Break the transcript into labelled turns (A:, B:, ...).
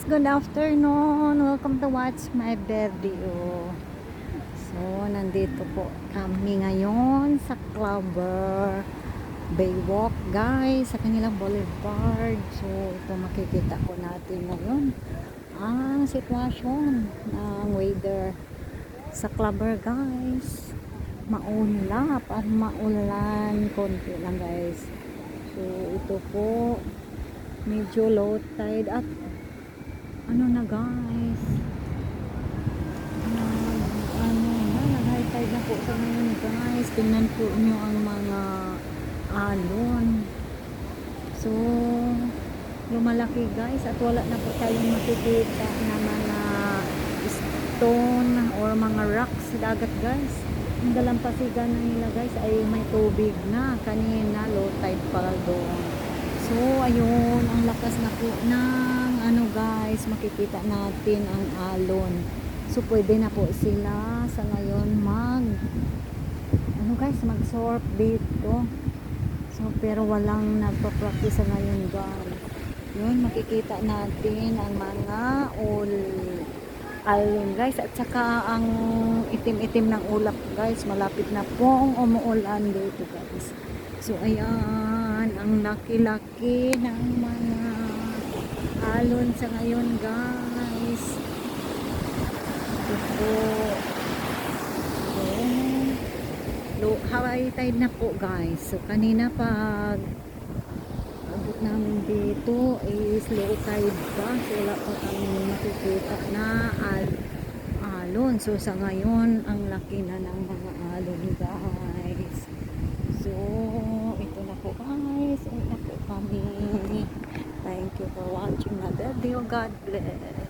A: good afternoon. Welcome to watch my video. So, nandito po kami ngayon sa Clover Baywalk, guys, sa kanilang boulevard. So, ito makikita po natin ngayon ang sitwasyon ng weather sa Clover, guys. Maulap at maulan konti lang, guys. So, ito po medyo low tide at ano na, guys, nag-high tide na po sa ngayon, guys. Tingnan po nyo ang mga alon. So, lumalaki, guys, at wala na po tayong makikita na mga stone or mga rocks sa dagat, guys. Ang dalampasigan na nila, guys, ay may tubig na. Kanina low tide pa doon. So, ayun, ang lakas na po ng ano, guys, makikita natin ang alon. So, pwede na po sila sa ngayon mag-surf dito. So, pero walang nagpa-practice sa ngayon, guys. Yun, makikita natin ang mga alon, guys, at saka ang itim-itim ng ulap, guys. Malapit na pong umuulan dito, guys. So, ayan, ang laki-laki ng mga alon sa ngayon, guys. Ito po. So, high tide na po, guys. So, kanina pag abot namin dito is low tide pa. So, wala pa kami makikita na alon. So, sa ngayon, ang laki na ng mga alon, guys. So, ito na po, guys. Ito na po kami. Thank you for watching my video. God bless.